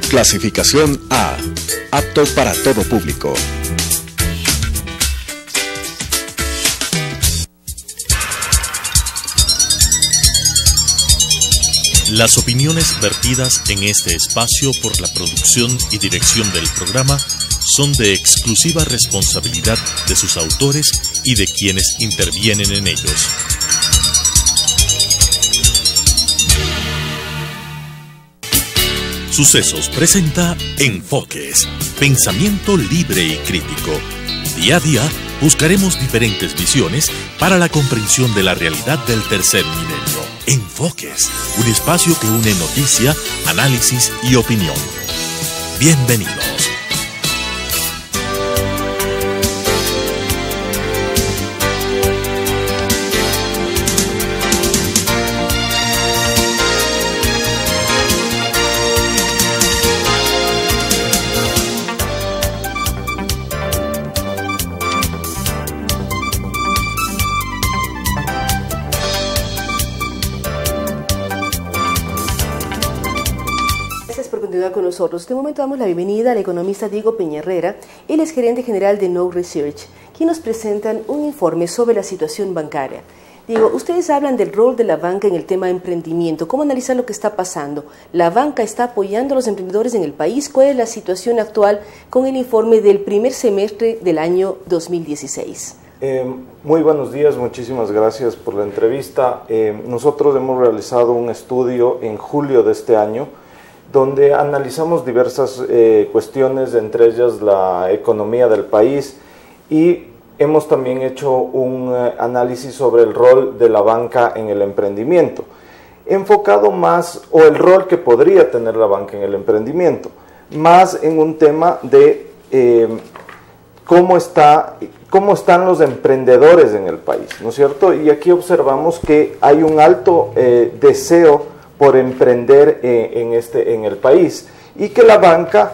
Clasificación A. Apto para todo público. Las opiniones vertidas en este espacio por la producción y dirección del programa son de exclusiva responsabilidad de sus autores y de quienes intervienen en ellos. Sucesos presenta Enfoques, pensamiento libre y crítico. Día a día buscaremos diferentes visiones para la comprensión de la realidad del tercer milenio. Enfoques, un espacio que une noticia, análisis y opinión. Bienvenidos. Con nosotros. En este momento damos la bienvenida al economista Diego Peña Herrera. Él es gerente general de Know Research, quien nos presentan un informe sobre la situación bancaria. Diego, ustedes hablan del rol de la banca en el tema de emprendimiento. ¿Cómo analizar lo que está pasando? ¿La banca está apoyando a los emprendedores en el país? ¿Cuál es la situación actual con el informe del primer semestre del año 2016? Muy buenos días, muchísimas gracias por la entrevista. Nosotros hemos realizado un estudio en julio de este año donde analizamos diversas cuestiones, entre ellas la economía del país, y hemos también hecho un análisis sobre el rol de la banca en el emprendimiento, enfocado más, o el rol que podría tener la banca en el emprendimiento, más en un tema de cómo están los emprendedores en el país, ¿no es cierto? Y aquí observamos que hay un alto deseo por emprender en el país, y que la banca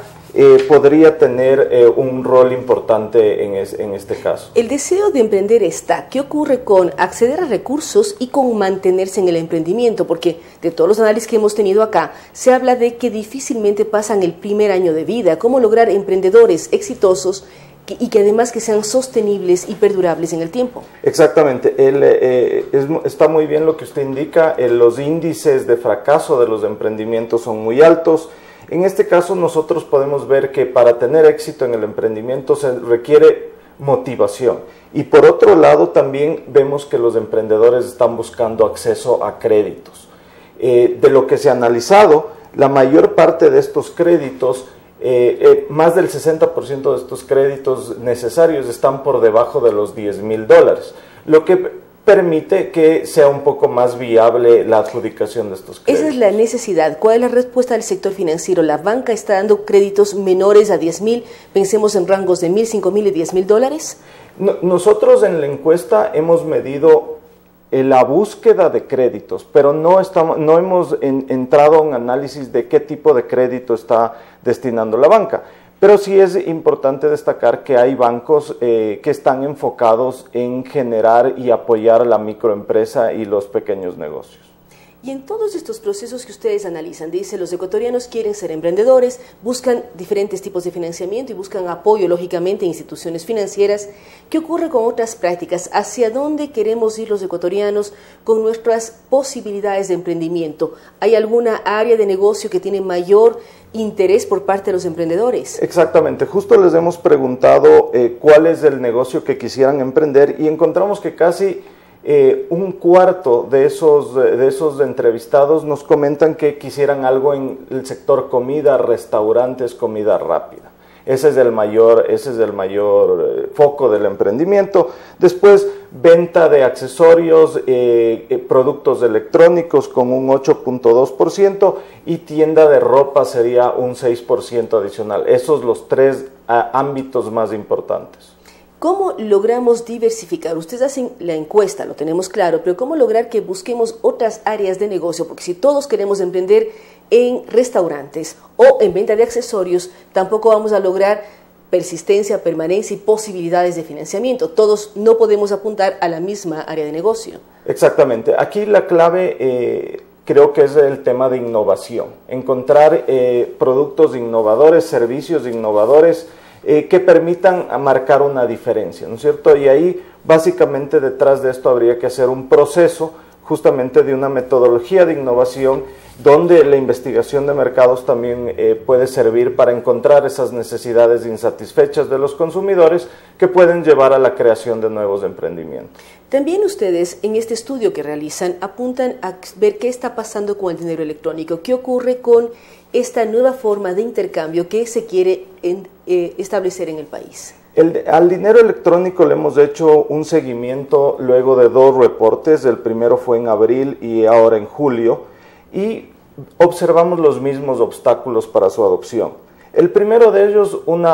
podría tener un rol importante en este caso. El deseo de emprender está. ¿Qué ocurre con acceder a recursos y con mantenerse en el emprendimiento? Porque de todos los análisis que hemos tenido acá, se habla de que difícilmente pasan el primer año de vida. ¿Cómo lograr emprendedores exitosos y que además que sean sostenibles y perdurables en el tiempo? Exactamente, está muy bien lo que usted indica. Los índices de fracaso de los emprendimientos son muy altos. En este caso nosotros podemos ver que para tener éxito en el emprendimiento se requiere motivación, y por otro lado también vemos que los emprendedores están buscando acceso a créditos. De lo que se ha analizado, la mayor parte de estos créditos, más del 60% de estos créditos necesarios están por debajo de los $10,000, lo que permite que sea un poco más viable la adjudicación de estos créditos. Esa es la necesidad. ¿Cuál es la respuesta del sector financiero? La banca está dando créditos menores a 10,000, pensemos en rangos de 1,000, 5,000 y 10,000 dólares. Nosotros en la encuesta hemos medido la búsqueda de créditos, pero no hemos entrado a un análisis de qué tipo de crédito está destinando la banca. Pero sí es importante destacar que hay bancos que están enfocados en generar y apoyar a la microempresa y los pequeños negocios. Y en todos estos procesos que ustedes analizan, dice, los ecuatorianos quieren ser emprendedores, buscan diferentes tipos de financiamiento y buscan apoyo, lógicamente, en instituciones financieras. ¿Qué ocurre con otras prácticas? ¿Hacia dónde queremos ir los ecuatorianos con nuestras posibilidades de emprendimiento? ¿Hay alguna área de negocio que tiene mayor interés por parte de los emprendedores? Exactamente, justo les hemos preguntado cuál es el negocio que quisieran emprender, y encontramos que casi un cuarto de esos entrevistados nos comentan que quisieran algo en el sector comida, restaurantes, comida rápida. Ese es el mayor foco del emprendimiento. Después, venta de accesorios, productos electrónicos con un 8.2%, y tienda de ropa sería un 6% adicional. Esos son los tres ámbitos más importantes. ¿Cómo logramos diversificar? Ustedes hacen la encuesta, lo tenemos claro, pero ¿cómo lograr que busquemos otras áreas de negocio? Porque si todos queremos emprender en restaurantes o en venta de accesorios, tampoco vamos a lograr persistencia, permanencia y posibilidades de financiamiento. Todos no podemos apuntar a la misma área de negocio. Exactamente. Aquí la clave creo que es el tema de innovación, encontrar productos innovadores, servicios innovadores que permitan marcar una diferencia, ¿no es cierto? Y ahí básicamente detrás de esto habría que hacer un proceso justamente de una metodología de innovación donde la investigación de mercados también puede servir para encontrar esas necesidades insatisfechas de los consumidores que pueden llevar a la creación de nuevos emprendimientos. También ustedes en este estudio que realizan apuntan a ver qué está pasando con el dinero electrónico, qué ocurre con esta nueva forma de intercambio que se quiere establecer en el país. Al dinero electrónico le hemos hecho un seguimiento luego de 2 reportes, el primero fue en abril y ahora en julio, y observamos los mismos obstáculos para su adopción. El primero de ellos, un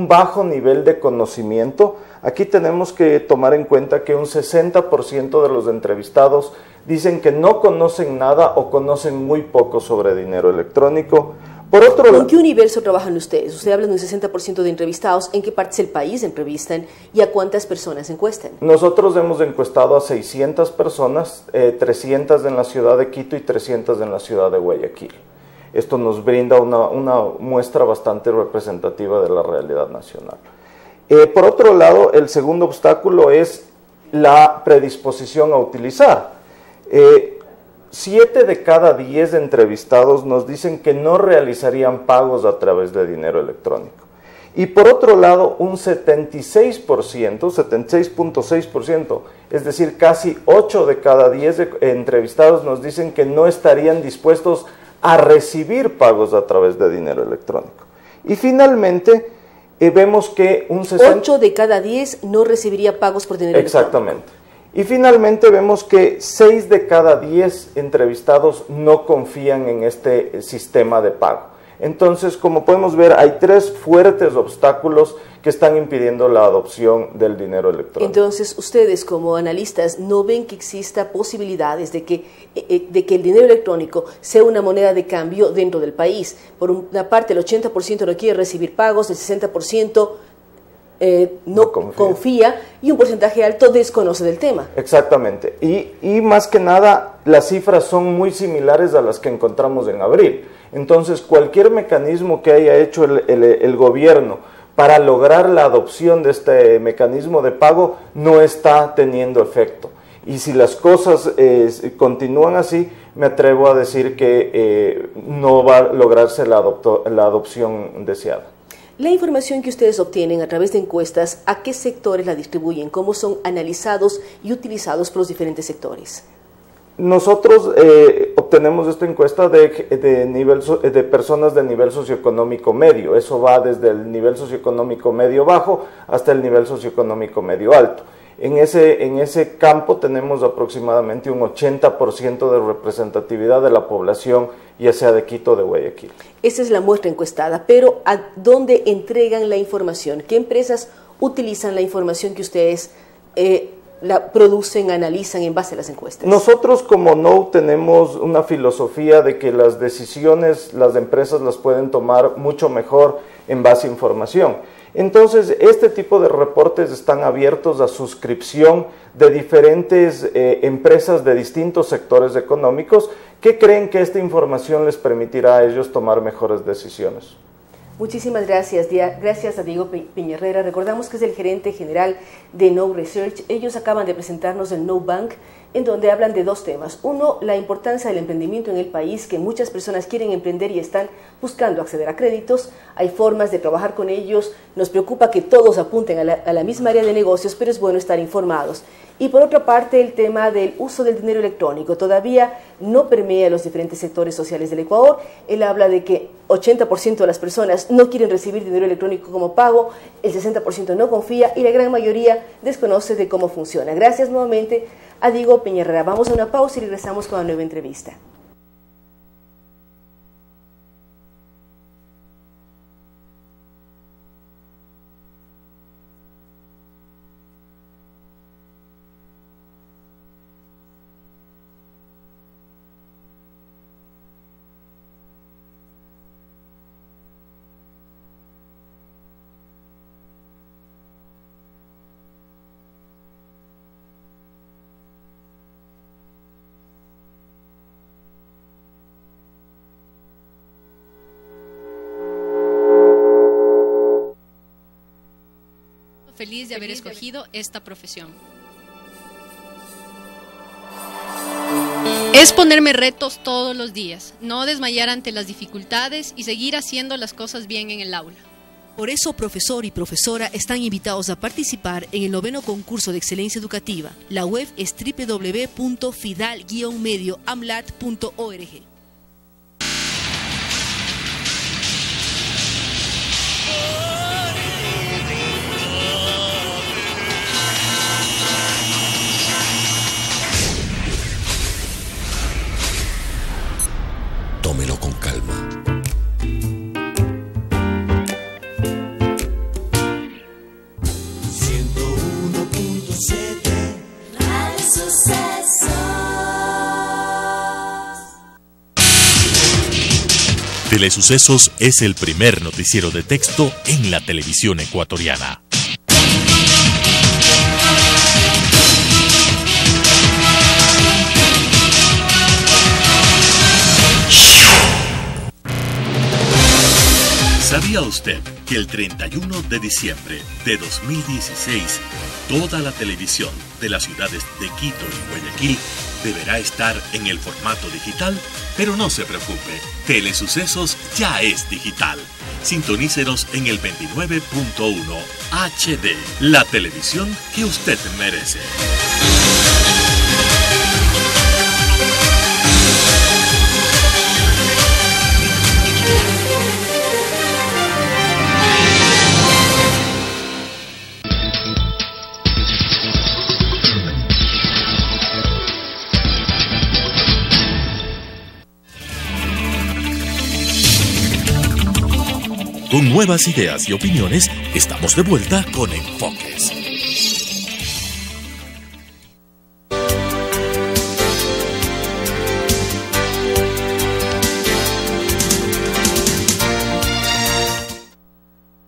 bajo nivel de conocimiento. Aquí tenemos que tomar en cuenta que un 60% de los entrevistados dicen que no conocen nada o conocen muy poco sobre dinero electrónico. Por otro lado, ¿en qué universo trabajan ustedes? Usted habla de un 60% de entrevistados. ¿En qué partes del país entrevistan y a cuántas personas encuestan? Nosotros hemos encuestado a 600 personas, 300 en la ciudad de Quito y 300 en la ciudad de Guayaquil. Esto nos brinda una muestra bastante representativa de la realidad nacional. Por otro lado, el segundo obstáculo es la predisposición a utilizar. 7 de cada 10 entrevistados nos dicen que no realizarían pagos a través de dinero electrónico. Y por otro lado, un 76.6%, es decir, casi 8 de cada 10 entrevistados nos dicen que no estarían dispuestos a recibir pagos a través de dinero electrónico. Y finalmente, vemos que un 8 de cada 10 no recibiría pagos por dinero electrónico. Exactamente. Y finalmente vemos que 6 de cada 10 entrevistados no confían en este sistema de pago. Entonces, como podemos ver, hay 3 fuertes obstáculos que están impidiendo la adopción del dinero electrónico. Entonces, ustedes como analistas no ven que exista posibilidades de que el dinero electrónico sea una moneda de cambio dentro del país. Por una parte, el 80% no quiere recibir pagos, el 60% no confía y un porcentaje alto desconoce del tema. Exactamente. Y más que nada, las cifras son muy similares a las que encontramos en abril. Entonces, cualquier mecanismo que haya hecho el gobierno para lograr la adopción de este mecanismo de pago no está teniendo efecto. Y si las cosas continúan así, me atrevo a decir que no va a lograrse la adopción deseada. La información que ustedes obtienen a través de encuestas, ¿a qué sectores la distribuyen? ¿Cómo son analizados y utilizados por los diferentes sectores? Nosotros obtenemos esta encuesta de personas de nivel socioeconómico medio. Eso va desde el nivel socioeconómico medio bajo hasta el nivel socioeconómico medio alto. En ese campo tenemos aproximadamente un 80% de representatividad de la población, ya sea de Quito o de Guayaquil. Esa es la muestra encuestada, pero ¿a dónde entregan la información? ¿Qué empresas utilizan la información que ustedes la producen, analizan en base a las encuestas? Nosotros como Know tenemos una filosofía de que las decisiones las empresas las pueden tomar mucho mejor en base a información. Entonces, este tipo de reportes están abiertos a suscripción de diferentes empresas de distintos sectores económicos que creen que esta información les permitirá a ellos tomar mejores decisiones. Muchísimas gracias. Gracias a Diego Piñerrera. Recordamos que es el gerente general de Know Research. Ellos acaban de presentarnos el Know Bank, en donde hablan de 2 temas. Uno, la importancia del emprendimiento en el país, que muchas personas quieren emprender y están buscando acceder a créditos. Hay formas de trabajar con ellos. Nos preocupa que todos apunten a la misma área de negocios, pero es bueno estar informados. Y por otra parte, el tema del uso del dinero electrónico todavía no permea los diferentes sectores sociales del Ecuador. Él habla de que 80% de las personas no quieren recibir dinero electrónico como pago, el 60% no confía y la gran mayoría desconoce de cómo funciona. Gracias nuevamente a Diego Piñerrera. Vamos a una pausa y regresamos con la nueva entrevista. feliz de haber escogido esta profesión. Es ponerme retos todos los días, no desmayar ante las dificultades y seguir haciendo las cosas bien en el aula. Por eso, profesor y profesora están invitados a participar en el 9º concurso de excelencia educativa. La web es www.fidal-medioamlat.org. Tómelo con calma. Telesucesos es el primer noticiero de texto en la televisión ecuatoriana. ¿Sabía usted que el 31 de diciembre de 2016 toda la televisión de las ciudades de Quito y Guayaquil deberá estar en el formato digital? Pero no se preocupe, Telesucesos ya es digital. Sintonícenos en el 29.1 HD, la televisión que usted merece. Con nuevas ideas y opiniones, estamos de vuelta con Enfoques.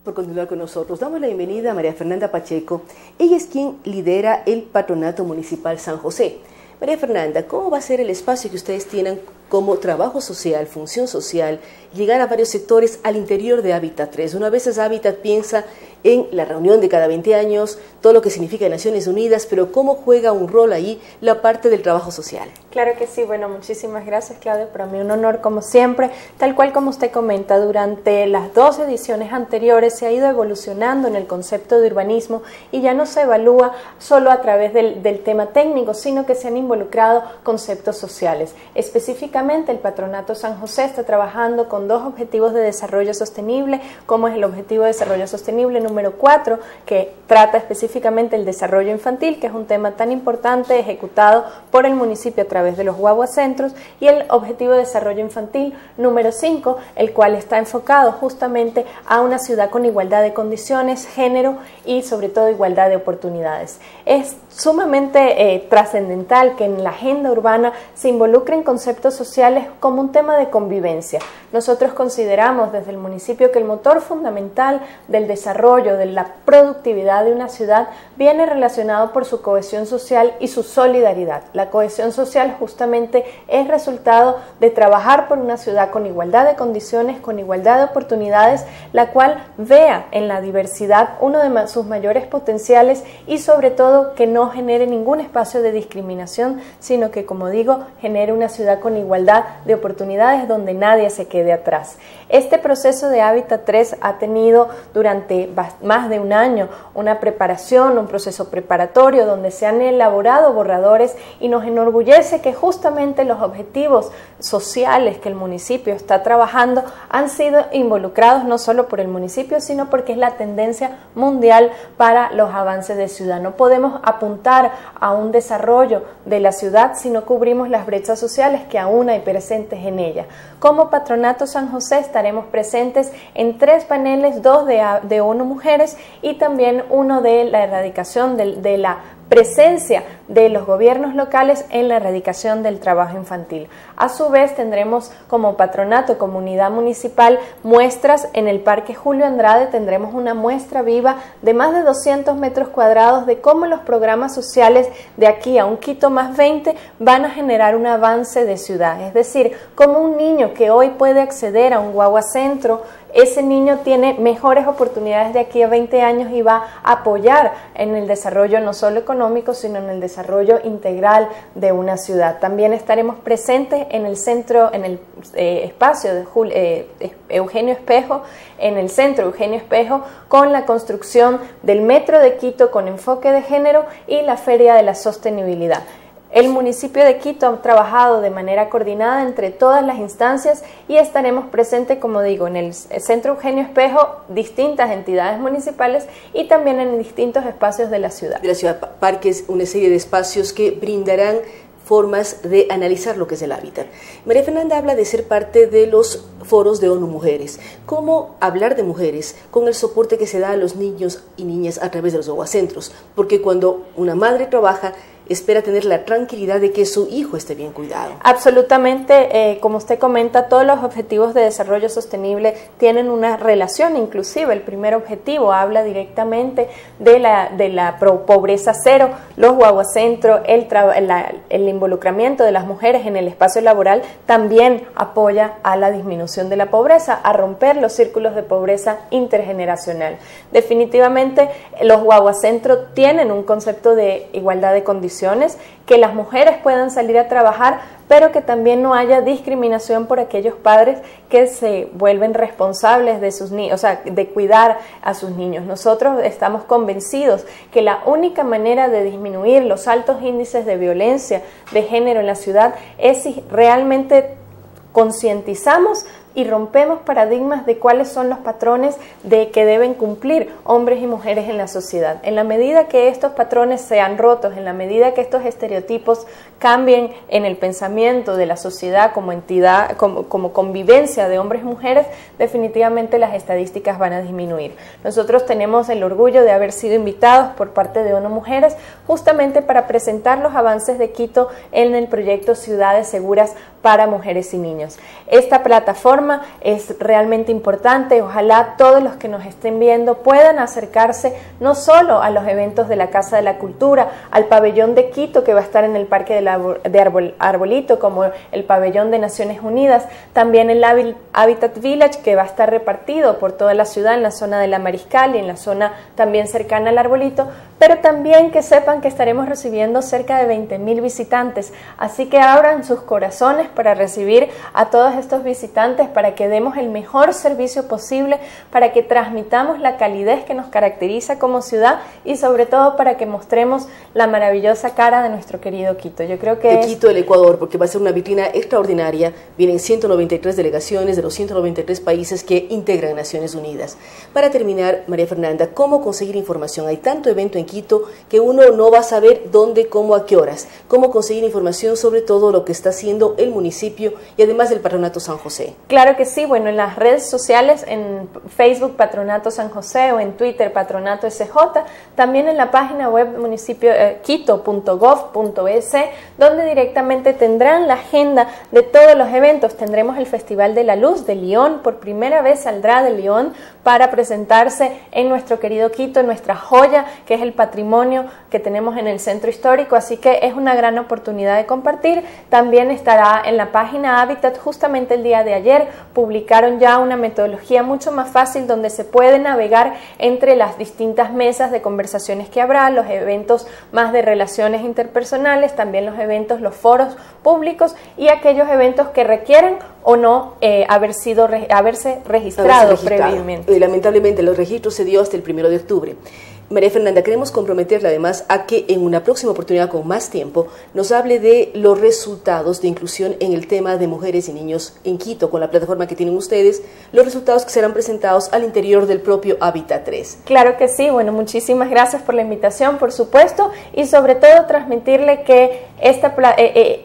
Por continuar con nosotros, damos la bienvenida a María Fernanda Pacheco. Ella es quien lidera el Patronato Municipal San José. María Fernanda, ¿cómo va a ser el espacio que ustedes tienen como trabajo social, función social, llegar a varios sectores al interior de Hábitat 3? Una vez Hábitat piensa en la reunión de cada 20 años, todo lo que significa Naciones Unidas, pero ¿cómo juega un rol ahí la parte del trabajo social? Claro que sí, bueno, muchísimas gracias, Claudia, para mí un honor como siempre. Tal cual como usted comenta, durante las 2 ediciones anteriores se ha ido evolucionando en el concepto de urbanismo y ya no se evalúa solo a través del tema técnico, sino que se han involucrado conceptos sociales. Específicamente, el Patronato San José está trabajando con 2 objetivos de desarrollo sostenible, como es el Objetivo de Desarrollo Sostenible número 4, que trata específicamente el desarrollo infantil, que es un tema tan importante ejecutado por el municipio a través de los guaguacentros, y el Objetivo de Desarrollo Infantil número 5, el cual está enfocado justamente a una ciudad con igualdad de condiciones, género y sobre todo igualdad de oportunidades. Es sumamente trascendental que en la agenda urbana se involucren conceptos sociales como un tema de convivencia. Nosotros consideramos desde el municipio que el motor fundamental del desarrollo, de la productividad de una ciudad, viene relacionado por su cohesión social y su solidaridad. La cohesión social justamente es resultado de trabajar por una ciudad con igualdad de condiciones, con igualdad de oportunidades, la cual vea en la diversidad uno de sus mayores potenciales y sobre todo que no genere ningún espacio de discriminación, sino que, como digo, genere una ciudad con igualdad de oportunidades donde nadie se quede atrás. Este proceso de Hábitat 3 ha tenido durante más de un año una preparación, un proceso preparatorio donde se han elaborado borradores y nos enorgullece que justamente los objetivos sociales que el municipio está trabajando han sido involucrados no solo por el municipio, sino porque es la tendencia mundial para los avances de ciudad. No podemos apuntar a un desarrollo de la ciudad si no cubrimos las brechas sociales que aún hay presentes en ella. Como Patronato San José estaremos presentes en 3 paneles, 2 de ONU Mujeres y también uno de la erradicación de la presencia de los gobiernos locales en la erradicación del trabajo infantil. A su vez tendremos como patronato, comunidad municipal, muestras en el Parque Julio Andrade. Tendremos una muestra viva de más de 200 metros cuadrados de cómo los programas sociales de aquí a un Quito más 20 van a generar un avance de ciudad, es decir, cómo un niño que hoy puede acceder a un guaguacentro ese niño tiene mejores oportunidades de aquí a 20 años y va a apoyar en el desarrollo no solo económico, sino en el desarrollo integral de una ciudad. También estaremos presentes en el centro, en el espacio de Eugenio Espejo, en el centro Eugenio Espejo, con la construcción del Metro de Quito con enfoque de género y la Feria de la Sostenibilidad. El municipio de Quito ha trabajado de manera coordinada entre todas las instancias y estaremos presentes, como digo, en el Centro Eugenio Espejo, distintas entidades municipales y también en distintos espacios de la ciudad. De la ciudad, parques, una serie de espacios que brindarán formas de analizar lo que es el hábitat. María Fernanda habla de ser parte de los foros de ONU Mujeres. ¿Cómo hablar de mujeres con el soporte que se da a los niños y niñas a través de los guaguacentros? Porque cuando una madre trabaja, espera tener la tranquilidad de que su hijo esté bien cuidado. Absolutamente, como usted comenta, todos los objetivos de desarrollo sostenible tienen una relación, inclusive el primer objetivo habla directamente de la pobreza cero, los guaguacentros, el involucramiento de las mujeres en el espacio laboral también apoya a la disminución de la pobreza, a romper los círculos de pobreza intergeneracional. Definitivamente los guaguacentros tienen un concepto de igualdad de condiciones, que las mujeres puedan salir a trabajar, pero que también no haya discriminación por aquellos padres que se vuelven responsables de sus niños, o sea, de cuidar a sus niños. Nosotros estamos convencidos que la única manera de disminuir los altos índices de violencia de género en la ciudad es si realmente concientizamos y rompemos paradigmas de cuáles son los patrones de que deben cumplir hombres y mujeres en la sociedad. En la medida que estos patrones sean rotos, en la medida que estos estereotipos cambien en el pensamiento de la sociedad como entidad, como convivencia de hombres y mujeres, definitivamente las estadísticas van a disminuir. Nosotros tenemos el orgullo de haber sido invitados por parte de ONU Mujeres justamente para presentar los avances de Quito en el proyecto Ciudades Seguras para Mujeres y Niños. Esta plataforma es realmente importante, ojalá todos los que nos estén viendo puedan acercarse no solo a los eventos de la Casa de la Cultura, al pabellón de Quito que va a estar en el Parque de Arbolito, como el pabellón de Naciones Unidas, también el Habitat Village que va a estar repartido por toda la ciudad en la zona de la Mariscal y en la zona también cercana al Arbolito, pero también que sepan que estaremos recibiendo cerca de 20.000 visitantes, así que abran sus corazones para recibir a todos estos visitantes, para que demos el mejor servicio posible, para que transmitamos la calidez que nos caracteriza como ciudad y sobre todo para que mostremos la maravillosa cara de nuestro querido Quito. Yo creo que Quito, el Ecuador, porque va a ser una vitrina extraordinaria. Vienen 193 delegaciones de los 193 países que integran Naciones Unidas. Para terminar, María Fernanda, ¿cómo conseguir información? Hay tanto evento en Quito que uno no va a saber dónde, cómo, a qué horas. ¿Cómo conseguir información sobre todo lo que está haciendo el municipio y además del Patronato San José? Claro que sí, bueno, en las redes sociales, en Facebook Patronato San José o en Twitter Patronato SJ, también en la página web municipio quito.gov.es, donde directamente tendrán la agenda de todos los eventos. Tendremos el Festival de la Luz de León, por primera vez saldrá de León para presentarse en nuestro querido Quito, en nuestra joya, que es el patrimonio que tenemos en el centro histórico, así que es una gran oportunidad de compartir. También estará en la página Habitat, justamente el día de ayer publicaron ya una metodología mucho más fácil donde se puede navegar entre las distintas mesas de conversaciones que habrá, los eventos más de relaciones interpersonales, también los eventos, los foros públicos y aquellos eventos que requieren o no haberse registrado previamente. Lamentablemente los registros se dio hasta el 1 de octubre. María Fernanda, queremos comprometerla además a que en una próxima oportunidad con más tiempo nos hable de los resultados de inclusión en el tema de mujeres y niños en Quito, con la plataforma que tienen ustedes, los resultados que serán presentados al interior del propio Habitat 3. Claro que sí, bueno, muchísimas gracias por la invitación, por supuesto, y sobre todo transmitirle que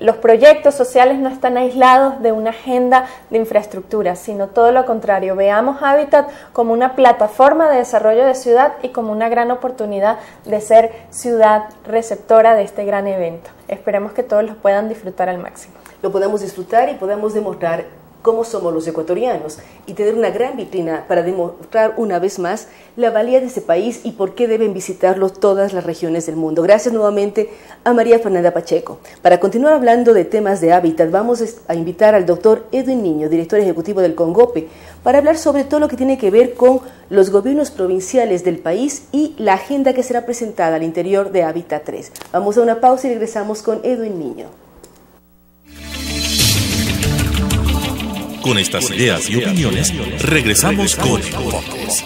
los proyectos sociales no están aislados de una agenda de infraestructura, sino todo lo contrario. Veamos Habitat como una plataforma de desarrollo de ciudad y como una gran oportunidad de ser ciudad receptora de este gran evento. Esperemos que todos lo puedan disfrutar al máximo. Lo podamos disfrutar y podamos demostrar cómo somos los ecuatorianos y tener una gran vitrina para demostrar una vez más la valía de este país y por qué deben visitarlo todas las regiones del mundo. Gracias nuevamente a María Fernanda Pacheco. Para continuar hablando de temas de hábitat, vamos a invitar al doctor Edwin Niño, director ejecutivo del CONGOPE, para hablar sobre todo lo que tiene que ver con los gobiernos provinciales del país y la agenda que será presentada al interior de Hábitat 3. Vamos a una pausa y regresamos con Edwin Niño. Con estas ideas y opiniones, regresamos con Enfoques.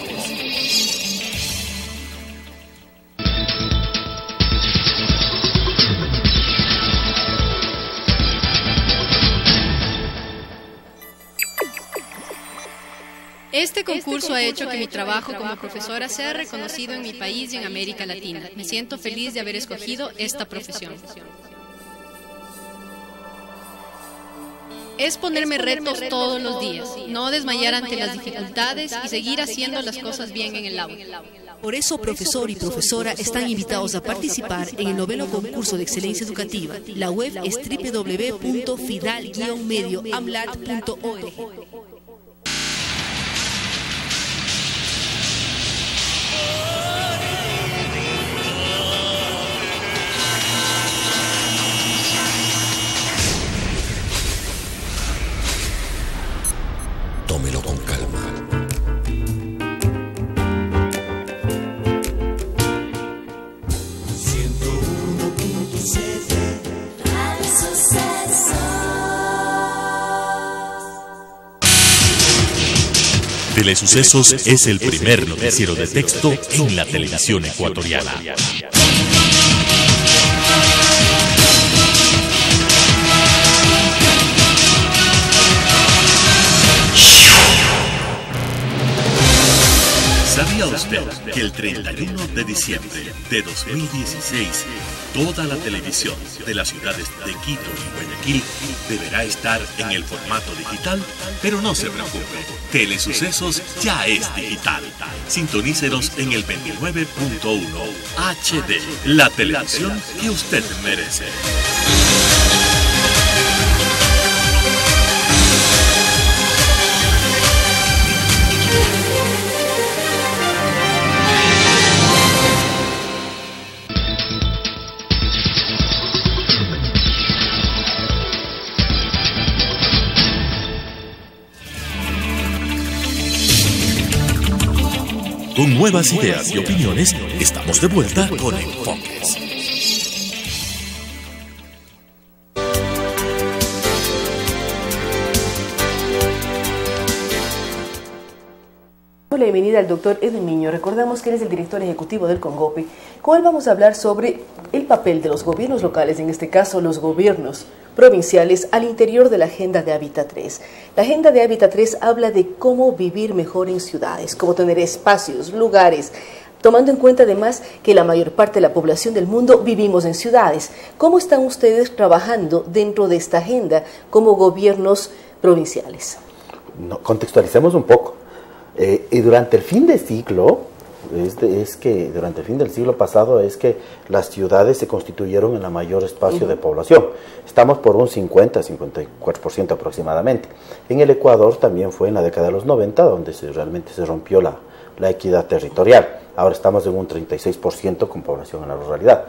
Este concurso ha hecho que mi trabajo como profesora sea reconocido en mi país y en América Latina. Me siento feliz de haber escogido esta profesión. Es ponerme retos todos los días, no desmayar ante las dificultades y seguir haciendo las cosas bien en el aula. Por eso, profesor y profesora están invitados a participar en el 9º concurso de excelencia educativa. La web es www.fidal-medioamlat.org. Tómelo con calma. Telesucesos es el primer noticiero de texto en la televisión ecuatoriana. ¿Sabía usted que el 31 de diciembre de 2016 toda la televisión de las ciudades de Quito y Guayaquil deberá estar en el formato digital? Pero no se preocupe, Telesucesos ya es digital. Sintonícenos en el 29.1 HD, la televisión que usted merece. Con nuevas ideas y opiniones, estamos de vuelta con Enfoques. La bienvenida al doctor Edwin Niño. Recordamos que él es el director ejecutivo del CONGOPE. Con él vamos a hablar sobre el papel de los gobiernos locales, en este caso los gobiernos provinciales, al interior de la Agenda de Hábitat 3. La Agenda de Hábitat 3 habla de cómo vivir mejor en ciudades, cómo tener espacios, lugares, tomando en cuenta además que la mayor parte de la población del mundo vivimos en ciudades. ¿Cómo están ustedes trabajando dentro de esta agenda como gobiernos provinciales? Contextualicemos un poco. Y durante el fin de siglo, durante el fin del siglo pasado es que las ciudades se constituyeron en el mayor espacio de población. Estamos por un 50-54% aproximadamente. En el Ecuador también fue en la década de los 90 donde realmente se rompió la equidad territorial. Ahora estamos en un 36% con población en la ruralidad.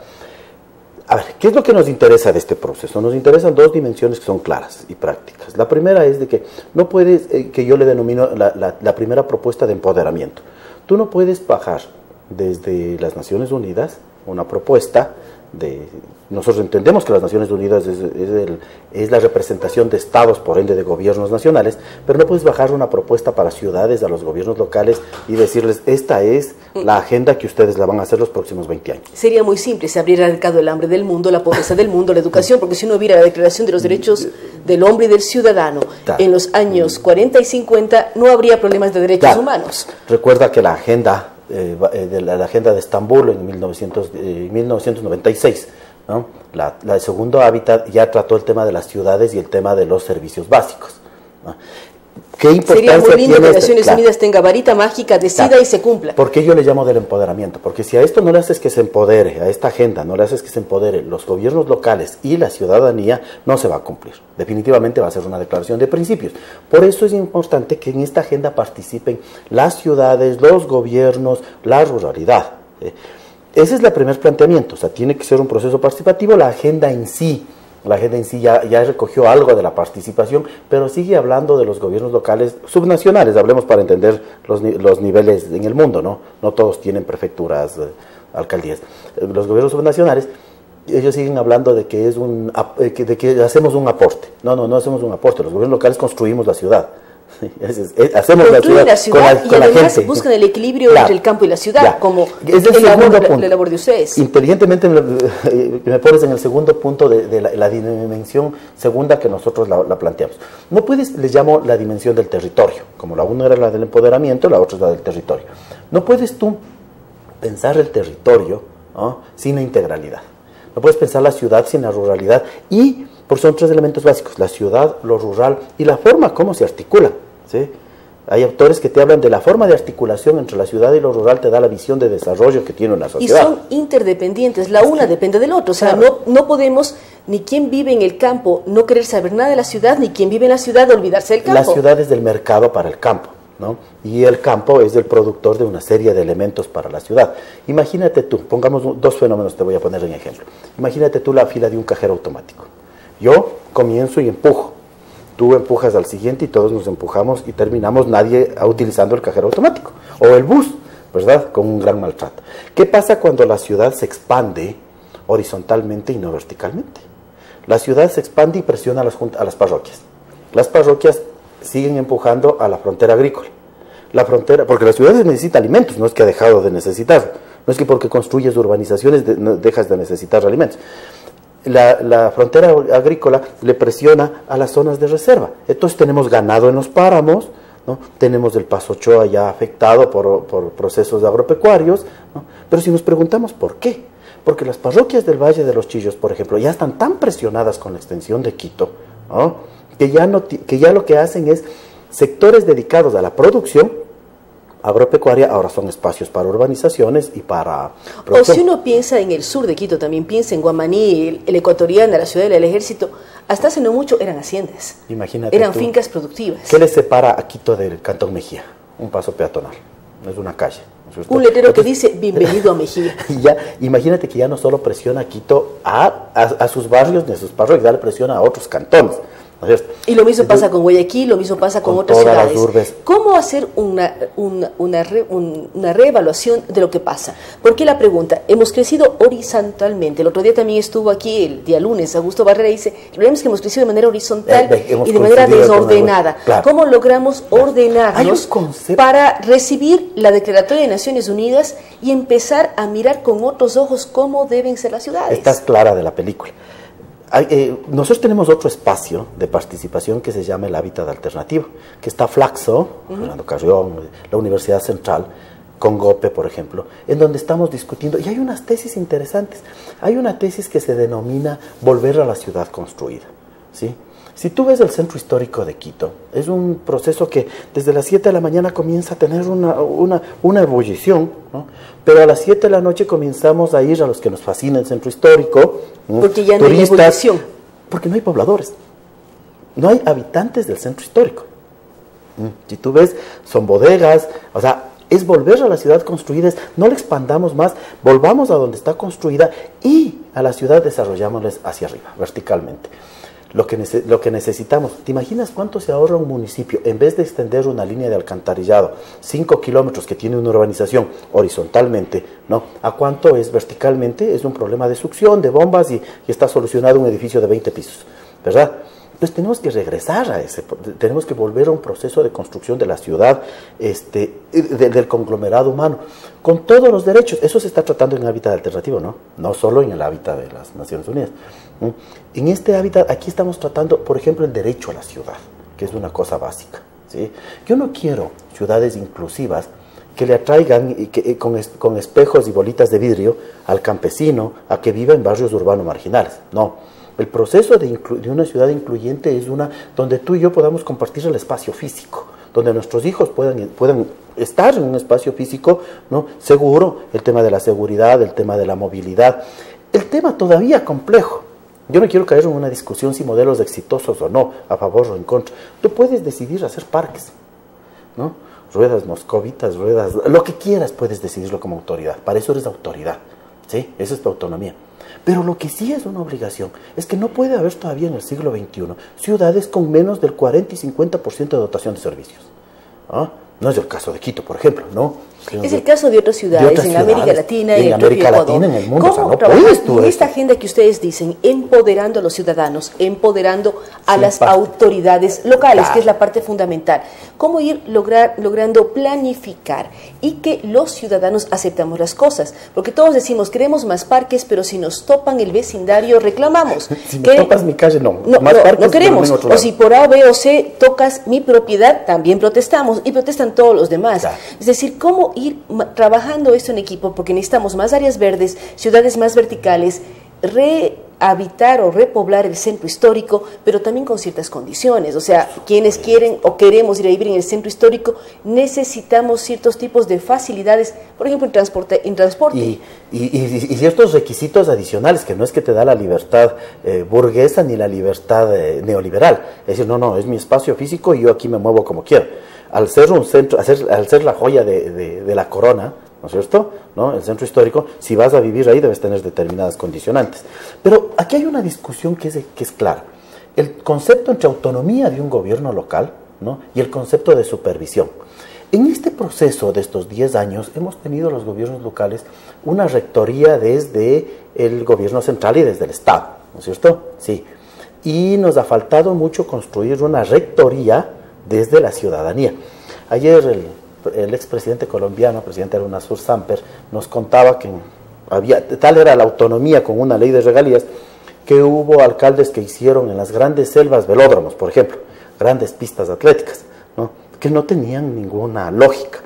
A ver, ¿qué es lo que nos interesa de este proceso? Nos interesan dos dimensiones que son claras y prácticas. La primera es de que no puedes, que yo le denomino la primera propuesta de empoderamiento. Tú no puedes bajar desde las Naciones Unidas una propuesta de... Nosotros entendemos que las Naciones Unidas es la representación de estados, por ende de gobiernos nacionales, pero no puedes bajar una propuesta para ciudades, a los gobiernos locales y decirles, esta es la agenda que ustedes la van a hacer los próximos 20 años. Sería muy simple, se habría erradicado el hambre del mundo, la pobreza del mundo, la educación, porque si no hubiera la Declaración de los Derechos del Hombre y del Ciudadano en los años 40 y 50, no habría problemas de derechos humanos. Recuerda que la agenda la agenda de Estambul en 1996, ¿no? La segundo hábitat ya trató el tema de las ciudades y el tema de los servicios básicos, ¿no? ¿Qué importancia sería muy lindo que tiene Naciones Unidas tenga varita mágica, decida y se cumpla? ¿Por qué yo le llamo del empoderamiento? Porque si a esto no le haces que se empodere, a esta agenda no le haces que se empodere los gobiernos locales y la ciudadanía, no se va a cumplir. Definitivamente va a ser una declaración de principios. Por eso es importante que en esta agenda participen las ciudades, los gobiernos, la ruralidad. Ese es el primer planteamiento, o sea, tiene que ser un proceso participativo. La agenda en sí ya recogió algo de la participación, pero sigue hablando de los gobiernos locales subnacionales, hablemos para entender los niveles en el mundo, ¿no? No todos tienen prefecturas, alcaldías. Los gobiernos subnacionales, ellos siguen hablando de que de que hacemos un aporte. No hacemos un aporte, los gobiernos locales construimos la ciudad. Hacemos la ciudad y además buscan el equilibrio entre el campo y la ciudad, como es el segundo punto. La labor de ustedes. Inteligentemente me pones en el segundo punto de la dimensión segunda que nosotros la planteamos. No puedes, les llamo la dimensión del territorio, como la una era la del empoderamiento, la otra es la del territorio. No puedes tú pensar el territorio, ¿no?, sin la integralidad. No puedes pensar la ciudad sin la ruralidad, y son tres elementos básicos: la ciudad, lo rural y la forma como se articula, ¿sí? Hay autores que te hablan de la forma de articulación entre la ciudad y lo rural, te da la visión de desarrollo que tiene una sociedad. Y son interdependientes, la una depende del otro, o sea, no podemos, ni quien vive en el campo no querer saber nada de la ciudad, ni quien vive en la ciudad olvidarse del campo. La ciudad es del mercado para el campo, ¿no? Y el campo es el productor de una serie de elementos para la ciudad. Imagínate tú, pongamos dos fenómenos, te voy a poner en ejemplo. Imagínate tú la fila de un cajero automático. Yo comienzo y empujo. Tú empujas al siguiente y todos nos empujamos y terminamos nadie utilizando el cajero automático. O el bus, ¿verdad?, con un gran maltrato. ¿Qué pasa cuando la ciudad se horizontalmente y no verticalmente? La ciudad se expande y presiona a las parroquias. Las parroquias siguen empujando a la frontera agrícola. La frontera, porque la ciudad necesita alimentos, no es que ha dejado de necesitar. No es que porque construyes urbanizaciones dejas de necesitar alimentos. La frontera agrícola le presiona a las zonas de reserva. Entonces tenemos ganado en los páramos, ¿no? Tenemos el Paso Ochoa ya afectado por procesos agropecuarios, ¿no? Pero si nos preguntamos por qué, porque las parroquias del Valle de los Chillos, por ejemplo, ya están tan presionadas con la extensión de Quito, ¿no?, que ya lo que hacen es sectores dedicados a la producción agropecuaria, ahora son espacios para urbanizaciones y para producción. O si uno piensa en el sur de Quito, también piensa en Guamaní, el Ecuatoriana, la ciudad del Ejército, hasta hace no mucho eran haciendas. Imagínate eran tú, fincas productivas. ¿Qué le separa a Quito del Cantón Mejía? Un paso peatonal, no es una calle. Un letrero que dice bienvenido a Mejía. Y ya, imagínate que ya no solo presiona a Quito a sus barrios ni a sus parroquias, ya le presiona a otros cantones. Y lo mismo pasa con Guayaquil, lo mismo pasa con otras ciudades. Las urbes. ¿Cómo hacer una reevaluación de lo que pasa? Porque la pregunta, hemos crecido horizontalmente. El otro día también estuvo aquí, el día lunes, Augusto Barrera dice, el problema es que hemos crecido de manera horizontal y de manera desordenada. Claro. ¿Cómo logramos ordenarnos para recibir la Declaratoria de Naciones Unidas y empezar a mirar con otros ojos cómo deben ser las ciudades? Estás clara de la película. Nosotros tenemos otro espacio de participación que se llama el hábitat alternativo, que está Flaxo, Fernando Carrión, la Universidad Central, con GOPE, por ejemplo, en donde estamos discutiendo, y hay unas tesis interesantes. Hay una tesis que se denomina volver a la ciudad construida, ¿sí? Si tú ves el centro histórico de Quito, es un proceso que desde las 7 de la mañana comienza a tener una ebullición, ¿no? Pero a las 7 de la noche comenzamos a ir a los que nos fascina el centro histórico, ¿no? Porque ya no hay ebullición. Porque no hay pobladores, no hay habitantes del centro histórico. Si tú ves, son bodegas, o sea, es volver a la ciudad construida, no la expandamos más, volvamos a donde está construida y a la ciudad desarrollámosles hacia arriba, verticalmente. Lo que necesitamos, ¿te imaginas cuánto se ahorra un municipio en vez de extender una línea de alcantarillado 5 kilómetros que tiene una urbanización horizontalmente, ¿no? ¿A cuánto es verticalmente? Es un problema de succión, de bombas y está solucionado un edificio de 20 pisos, ¿verdad? Entonces tenemos que regresar a tenemos que volver a un proceso de construcción de la ciudad, del conglomerado humano, con todos los derechos. Eso se está tratando en hábitat alternativo, ¿no? No solo en el hábitat de las Naciones Unidas. En este hábitat, aquí estamos tratando, por ejemplo, el derecho a la ciudad, que es una cosa básica, ¿sí? Yo no quiero ciudades inclusivas que le atraigan con espejos y bolitas de vidrio al campesino a que viva en barrios urbanos marginales. No. El proceso de una ciudad incluyente es una donde tú y yo podamos compartir el espacio físico, donde nuestros hijos puedan estar en un espacio físico, ¿no?, seguro, el tema de la seguridad, el tema de la movilidad, el tema todavía complejo. Yo no quiero caer en una discusión si modelos exitosos o no, a favor o en contra. Tú puedes decidir hacer parques, ¿no? Ruedas moscovitas, ruedas, lo que quieras puedes decidirlo como autoridad. Para eso eres autoridad, ¿sí? Esa es tu autonomía. Pero lo que sí es una obligación es que no puede haber todavía en el siglo XXI ciudades con menos del 40 y 50% de dotación de servicios. ¿Ah? No es el caso de Quito, por ejemplo, ¿no? Es el caso de otras ciudades en América Latina y en América Latina, en el mundo. ¿Cómo o sea, no trabajar en esta agenda que ustedes dicen, empoderando a los ciudadanos, empoderando a las autoridades locales, que es la parte fundamental? ¿Cómo ir logrando planificar y que los ciudadanos aceptamos las cosas? Porque todos decimos, queremos más parques, pero si nos topan el vecindario, reclamamos. Si me topas mi calle, no. No queremos. O si por A, B o C tocas mi propiedad, también protestamos y protestan todos los demás. Claro. Es decir, ¿cómo ir trabajando esto en equipo? Porque necesitamos más áreas verdes, ciudades más verticales, rehabitar o repoblar el centro histórico, pero también con ciertas condiciones. O sea, quienes quieren o queremos ir a vivir en el centro histórico, necesitamos ciertos tipos de facilidades, por ejemplo, en transporte. Y ciertos requisitos adicionales, que no es que te da la libertad burguesa ni la libertad neoliberal. Es decir, no, es mi espacio físico y yo aquí me muevo como quiero. Al ser un centro, al ser la joya de la corona, ¿no es cierto?, ¿no?, el centro histórico, si vas a vivir ahí debes tener determinadas condicionantes. Pero aquí hay una discusión que es clara. El concepto entre autonomía de un gobierno local, ¿no?, y el concepto de supervisión. En este proceso de estos 10 años hemos tenido los gobiernos locales una rectoría desde el gobierno central y desde el Estado, ¿no es cierto? Sí. Y nos ha faltado mucho construir una rectoría desde la ciudadanía. Ayer el expresidente colombiano, presidente UNASUR Samper, nos contaba que tal era la autonomía con una ley de regalías, que hubo alcaldes que hicieron en las grandes selvas velódromos, por ejemplo, grandes pistas atléticas, ¿no?, que no tenían ninguna lógica.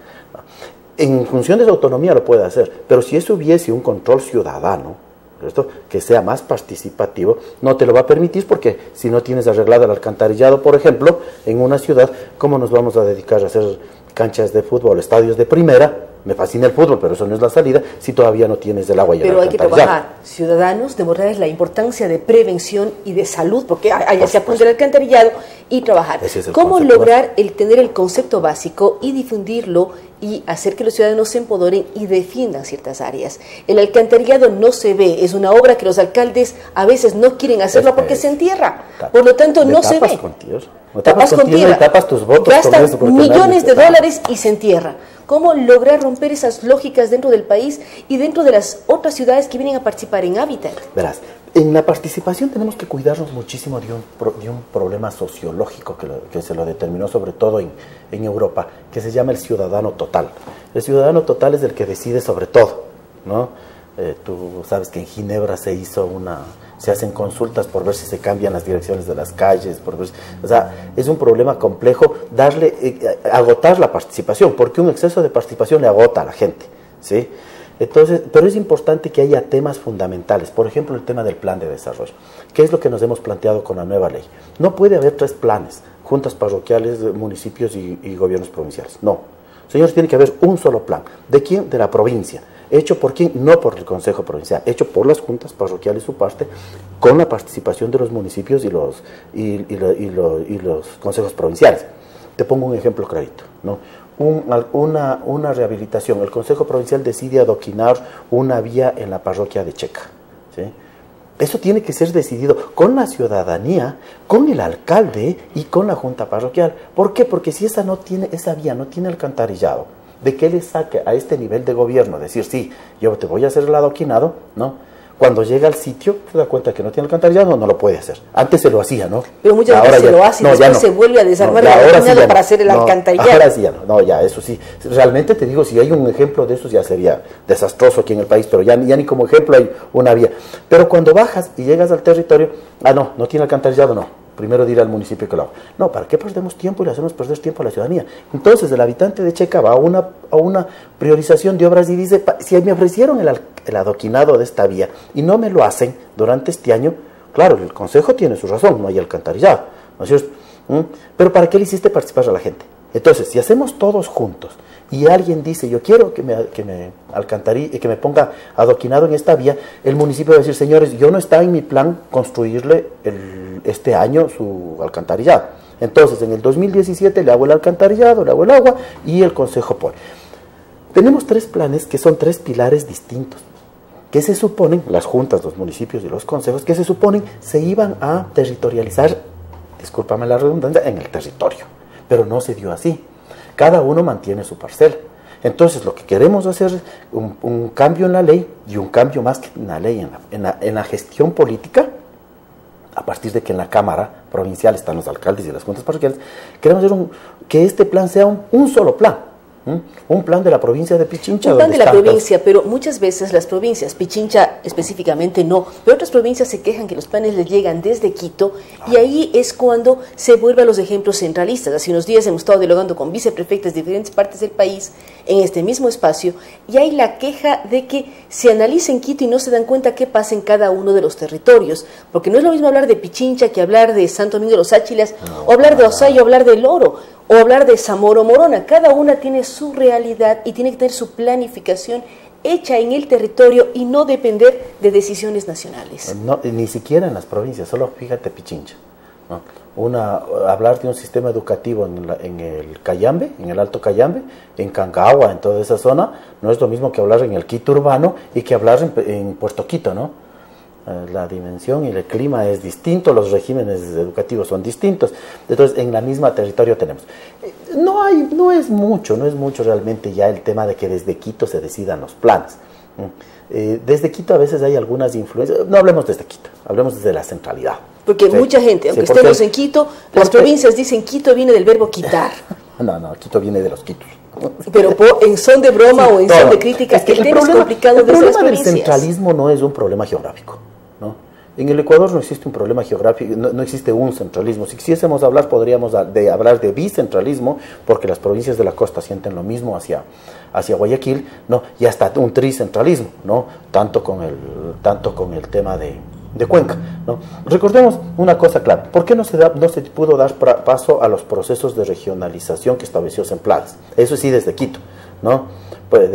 En función de su autonomía lo puede hacer, pero si eso hubiese un control ciudadano, ¿cierto?, que sea más participativo, no te lo va a permitir, porque si no tienes arreglado el alcantarillado, por ejemplo, en una ciudad, ¿cómo nos vamos a dedicar a hacer canchas de fútbol, estadios de primera? Me fascina el fútbol, pero eso no es la salida si todavía no tienes el agua y el alcantarillado. Pero hay que trabajar, ciudadanos, demostrarles la importancia de prevención y de salud, porque allá se apunta el alcantarillado, y trabajar. ¿Cómo lograr tener el concepto básico y difundirlo y hacer que los ciudadanos se empoderen y defiendan ciertas áreas? El alcantarillado no se ve, es una obra que los alcaldes a veces no quieren hacerlo porque se entierra, por lo tanto no se ve. Tapas con tierra, tapas tus votos, gastan millones de dólares y se entierra. ¿Cómo lograr romper esas lógicas dentro del país y dentro de las otras ciudades que vienen a participar en Hábitat? Verás, en la participación tenemos que cuidarnos muchísimo de un problema sociológico que se lo determinó sobre todo en Europa, que se llama el ciudadano total. El ciudadano total es el que decide sobre todo, ¿no? Tú sabes que en Ginebra se hacen consultas por ver si se cambian las direcciones de las calles, o sea, es un problema complejo agotar la participación, porque un exceso de participación le agota a la gente, ¿sí? Entonces, pero es importante que haya temas fundamentales, por ejemplo, el tema del plan de desarrollo, que es lo que nos hemos planteado con la nueva ley. No puede haber 3 planes, juntas parroquiales, municipios y gobiernos provinciales, no. Señores, tiene que haber un solo plan. ¿De quién? De la provincia. ¿Hecho por quién? No por el Consejo Provincial, hecho por las juntas parroquiales, su parte, con la participación de los municipios y los consejos provinciales. Te pongo un ejemplo clarito, ¿no? Una rehabilitación. El Consejo Provincial decide adoquinar una vía en la parroquia de Checa, ¿sí? Eso tiene que ser decidido con la ciudadanía, con el alcalde y con la junta parroquial. ¿Por qué? Porque si esa vía no tiene alcantarillado, ¿de qué le saque a este nivel de gobierno decir, sí, yo te voy a hacer el adoquinado, ¿no? Cuando llega al sitio, se da cuenta que no tiene alcantarillado, no lo puede hacer. Antes se lo hacía, ¿no? Pero muchas veces se lo hace y después se vuelve a desarmar el adoquinado para hacer el alcantarillado. Ahora sí ya no. No, ya, eso sí. Realmente te digo, si hay un ejemplo de eso ya sería desastroso aquí en el país, pero ya ni como ejemplo hay una vía. Pero cuando bajas y llegas al territorio, no tiene alcantarillado, no. Primero dirá al municipio que lo haga. No, ¿para qué perdemos tiempo y le hacemos perder tiempo a la ciudadanía? Entonces el habitante de Checa va a una priorización de obras y dice, si me ofrecieron el adoquinado de esta vía y no me lo hacen durante este año, claro, el consejo tiene su razón, no hay alcantarillado, ¿no es cierto? Pero ¿para qué le hiciste participar a la gente? Entonces, si hacemos todos juntos y alguien dice, yo quiero que me ponga adoquinado en esta vía, el municipio va a decir, señores, yo no está en mi plan construirle este año su alcantarillado. Entonces, en el 2017 le hago el alcantarillado, le hago el agua y el consejo pone. Tenemos 3 planes que son 3 pilares distintos, que se suponen, las juntas, los municipios y los consejos, que se suponen se iban a territorializar, discúlpame la redundancia, en el territorio. Pero no se dio así. Cada uno mantiene su parcela. Entonces, lo que queremos hacer es un cambio en la ley, y un cambio más que en la ley, en la gestión política, a partir de que en la Cámara Provincial están los alcaldes y las juntas parroquiales. Queremos hacer que este plan sea un solo plan. Un plan de la provincia de Pichincha. Un plan de la provincia, pero muchas veces las provincias, Pichincha específicamente no, pero otras provincias se quejan que los planes les llegan desde Quito, y ahí es cuando se vuelven los ejemplos centralistas. Hace unos días hemos estado dialogando con viceprefectas de diferentes partes del país en este mismo espacio, y hay la queja de que se analiza en Quito y no se dan cuenta qué pasa en cada uno de los territorios, porque no es lo mismo hablar de Pichincha que hablar de Santo Domingo de los Áchilas, o hablar de Osayo, o hablar del Oro, o hablar de Zamora o Morona. Cada una tiene su realidad y tiene que tener su planificación hecha en el territorio y no depender de decisiones nacionales. No, ni siquiera en las provincias, solo fíjate Pichincha, ¿no? Hablar de un sistema educativo en el Cayambe, en el Alto Cayambe, en Cancagua, en toda esa zona, no es lo mismo que hablar en el Quito urbano y que hablar en Puerto Quito, ¿no? La dimensión y el clima es distinto, los regímenes educativos son distintos, entonces en la misma territorio tenemos. No es mucho realmente ya el tema de que desde Quito se decidan los planes. Desde Quito a veces hay algunas influencias, no hablemos desde Quito, hablemos desde la centralidad. Porque sí, mucha gente, aunque estemos en Quito, las provincias dicen Quito viene del verbo quitar. No, Quito viene de los quitos. Pero en son de broma o en son de crítica, es que el tema es complicado desde las provincias. El problema del centralismo no es un problema geográfico, ¿no? En el Ecuador no existe un problema geográfico, no existe un centralismo. Si quisiésemos hablar, podríamos hablar de bicentralismo, porque las provincias de la costa sienten lo mismo hacia Guayaquil, ¿no? Y hasta un tricentralismo, ¿no? Tanto con el tema de Cuenca, ¿no? Recordemos una cosa clara: ¿por qué no se pudo dar paso a los procesos de regionalización que estableció Semplades? Eso sí, desde Quito, ¿no? Pues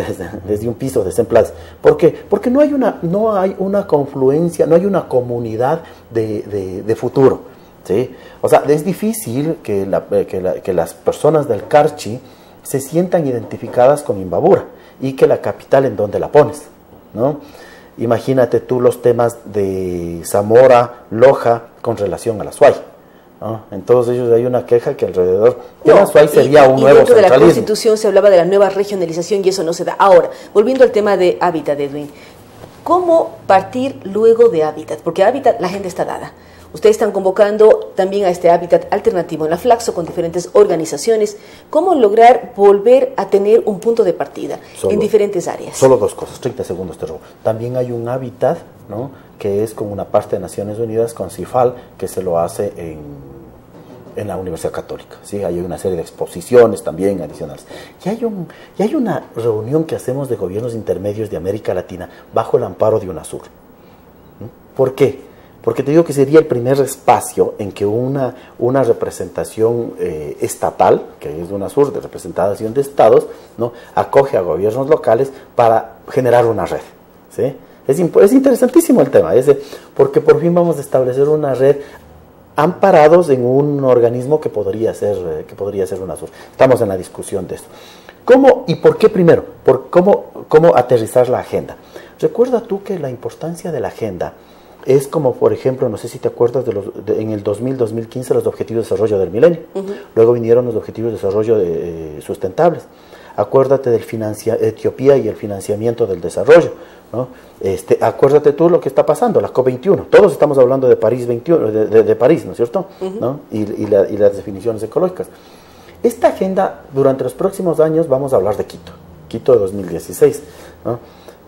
desde un piso de Semplades. ¿Por qué? Porque no hay una confluencia, no hay una comunidad de futuro, ¿sí? O sea, es difícil que las personas del Carchi se sientan identificadas con Imbabura y que la capital en donde la pones, ¿no? Imagínate tú los temas de Zamora, Loja, con relación a la Suay, ¿no? En todos ellos hay una queja que alrededor de la Suay sería un nuevo centralismo. Dentro de la Constitución se hablaba de la nueva regionalización y eso no se da. Ahora, volviendo al tema de hábitat, Edwin, ¿cómo partir luego de hábitat? Porque hábitat la gente está dada. Ustedes están convocando también a este hábitat alternativo en la Flaxo con diferentes organizaciones. ¿Cómo lograr volver a tener un punto de partida en diferentes áreas? Solo 2 cosas, 30 segundos te robo. También hay un hábitat, ¿no?, que es con una parte de Naciones Unidas, con CIFAL, que se lo hace en la Universidad Católica, ¿sí? Hay una serie de exposiciones también adicionales. Y hay una reunión que hacemos de gobiernos intermedios de América Latina bajo el amparo de UNASUR. ¿Por qué? Porque te digo que sería el primer espacio en que una representación estatal, que es de UNASUR, de representación de estados, ¿no?, acoge a gobiernos locales para generar una red, ¿sí? Es interesantísimo el tema, porque por fin vamos a establecer una red amparados en un organismo que podría ser UNASUR. Estamos en la discusión de esto. ¿Cómo y por qué primero? ¿Cómo aterrizar la agenda? Recuerda tú que la importancia de la agenda es como, por ejemplo, no sé si te acuerdas en el 2015 los Objetivos de Desarrollo del Milenio. Luego vinieron los Objetivos de Desarrollo sustentables. Acuérdate del Etiopía y el financiamiento del desarrollo, ¿no? Acuérdate tú lo que está pasando, la COP21. Todos estamos hablando de París 21, de París, ¿no es cierto? ¿No? Y las definiciones ecológicas. Esta agenda, durante los próximos años, vamos a hablar de Quito de 2016, ¿no?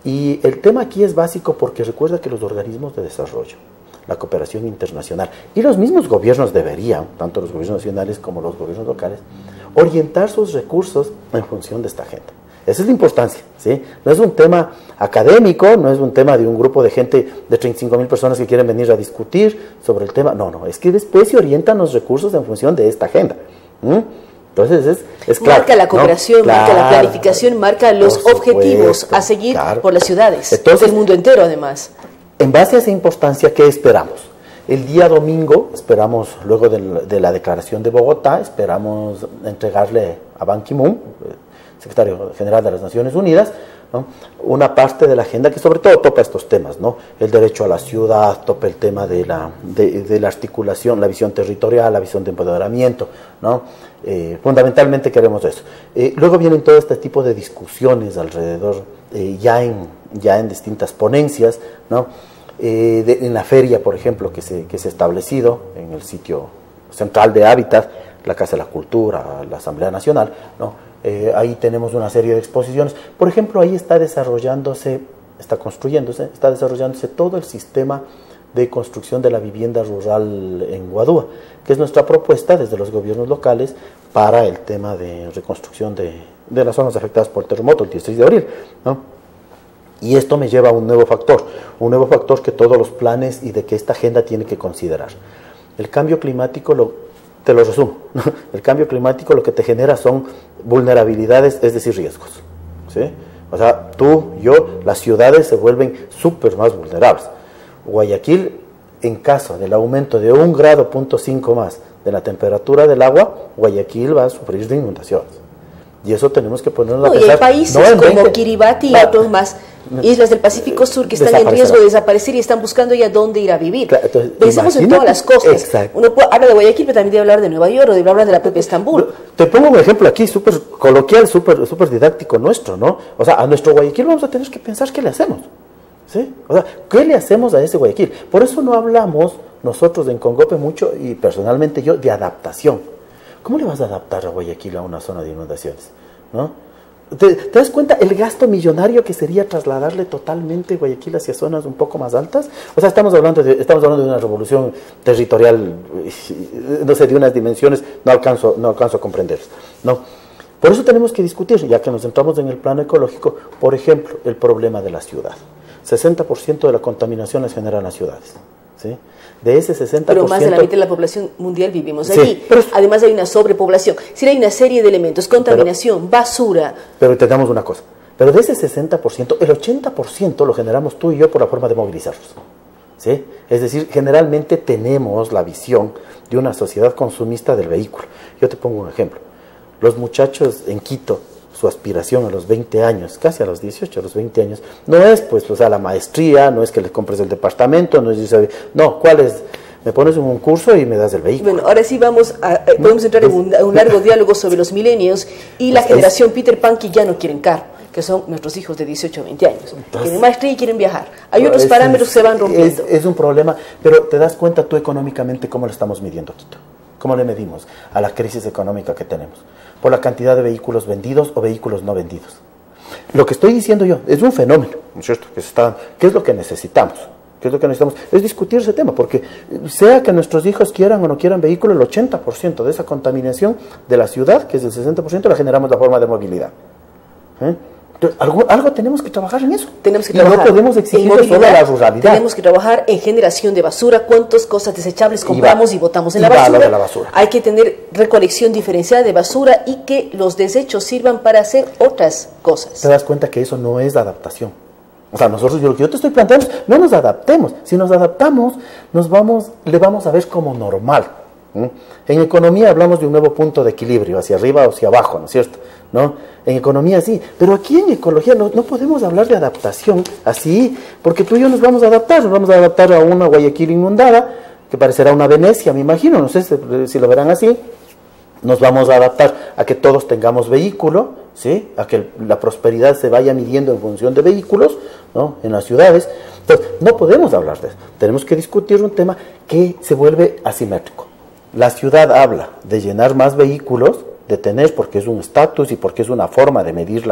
Y el tema aquí es básico porque recuerda que los organismos de desarrollo, la cooperación internacional y los mismos gobiernos deberían, tanto los gobiernos nacionales como los gobiernos locales, orientar sus recursos en función de esta agenda. Esa es la importancia, ¿sí? No es un tema académico, no es un tema de un grupo de gente de 35.000 personas que quieren venir a discutir sobre el tema. No, es que después se orientan los recursos en función de esta agenda. Entonces es claro. Marca la cooperación, ¿no? marca Claro, la planificación, marca los objetivos a seguir por las ciudades, entonces, del mundo entero además. En base a esa importancia, ¿qué esperamos? El día domingo, esperamos, luego de la declaración de Bogotá, esperamos entregarle a Ban Ki-moon, secretario general de las Naciones Unidas, ¿no?, una parte de la agenda que sobre todo toca estos temas, ¿no? El derecho a la ciudad, toca el tema de la articulación, la visión territorial, la visión de empoderamiento, ¿no? Fundamentalmente queremos eso. Luego vienen todo este tipo de discusiones alrededor, ya en distintas ponencias, ¿no? En la feria, por ejemplo, que se ha establecido en el sitio central de Hábitat, la Casa de la Cultura, la Asamblea Nacional, ¿no? Ahí tenemos una serie de exposiciones. Por ejemplo, ahí está desarrollándose todo el sistema de construcción de la vivienda rural en Guadúa, que es nuestra propuesta desde los gobiernos locales para el tema de reconstrucción de las zonas afectadas por el terremoto el 16 de abril, ¿no? Y esto me lleva a un nuevo factor que todos los planes y de que esta agenda tiene que considerar. El cambio climático, te lo resumo, ¿no? El cambio climático lo que te genera son vulnerabilidades, es decir, riesgos, ¿sí? O sea, tú, yo, las ciudades se vuelven súper más vulnerables. Guayaquil, en caso del aumento de 1,5 grados más de la temperatura del agua, Guayaquil va a sufrir de inundaciones. Y eso tenemos que ponernos a pensar. Y hay países como Kiribati y otros más, islas del Pacífico Sur, que están en riesgo de desaparecer y están buscando ya dónde ir a vivir. Claro, entonces, pensemos en todas las cosas. Exacto. Uno habla de Guayaquil, pero también debe hablar de Nueva York o debe hablar de la propia Estambul. Te pongo un ejemplo aquí, súper coloquial, súper didáctico nuestro, ¿no? O sea, a nuestro Guayaquil vamos a tener que pensar qué le hacemos, ¿sí? O sea, ¿qué le hacemos a ese Guayaquil? Por eso no hablamos nosotros en Congope mucho, y personalmente yo, de adaptación. ¿Cómo le vas a adaptar a Guayaquil a una zona de inundaciones? ¿No? ¿Te das cuenta el gasto millonario que sería trasladarle totalmente Guayaquil hacia zonas un poco más altas? O sea, estamos hablando de una revolución territorial, no sé, de unas dimensiones, no alcanzo a comprenderlas, ¿no? Por eso tenemos que discutir, ya que nos centramos en el plano ecológico, por ejemplo, el problema de la ciudad. 60% de la contaminación la generan las ciudades, ¿sí? De ese 60%... Pero más de la mitad de la población mundial vivimos allí. Sí, pero además hay una sobrepoblación. Si hay una serie de elementos, contaminación, basura... Pero entendamos una cosa. Pero de ese 60%, el 80% lo generamos tú y yo por la forma de movilizarnos, ¿sí? Es decir, generalmente tenemos la visión de una sociedad consumista del vehículo. Yo te pongo un ejemplo. Los muchachos en Quito, su aspiración a los 20 años, casi a los 18, a los 20 años, no es, pues, o sea, la maestría, no es que les compres el departamento, no es, no, ¿cuál es? Me pones en un curso y me das el vehículo. Bueno, ahora sí podemos entrar en un largo diálogo sobre los millennials y la generación Peter Pan que ya no quieren carro, que son nuestros hijos de 18 a 20 años. Entonces, quieren maestría y quieren viajar. Hay otros parámetros que se van rompiendo. Es un problema, pero te das cuenta tú económicamente cómo lo estamos midiendo, Quito. ¿Cómo le medimos a la crisis económica que tenemos? Por la cantidad de vehículos vendidos o vehículos no vendidos. Lo que estoy diciendo yo es un fenómeno, ¿no es cierto? ¿Qué es lo que necesitamos? ¿Qué es lo que necesitamos? Es discutir ese tema, porque sea que nuestros hijos quieran o no quieran vehículos, el 80% de esa contaminación de la ciudad, que es el 60%, la generamos la forma de movilidad. Entonces, algo tenemos que trabajar en eso. Tenemos que trabajar no podemos exigir solo a la ruralidad. Tenemos que trabajar en generación de basura, cuántas cosas desechables compramos y botamos en la basura. Hay que tener recolección diferenciada de basura y que los desechos sirvan para hacer otras cosas. Te das cuenta que eso no es adaptación. O sea, nosotros, lo que yo te estoy planteando, no nos adaptemos. Si nos adaptamos, le vamos a ver como normal. En economía hablamos de un nuevo punto de equilibrio, hacia arriba o hacia abajo, ¿no es cierto? ¿No? En economía sí, pero aquí en ecología no podemos hablar de adaptación así, porque tú y yo nos vamos a adaptar a una Guayaquil inundada, que parecerá una Venecia, me imagino, no sé si lo verán así. Nos vamos a adaptar a que todos tengamos vehículo, ¿sí? A que la prosperidad se vaya midiendo en función de vehículos, ¿no? En las ciudades. Entonces, no podemos hablar de eso. Tenemos que discutir un tema que se vuelve asimétrico. La ciudad habla de llenar más vehículos, de tener, porque es un estatus y porque es una forma de medir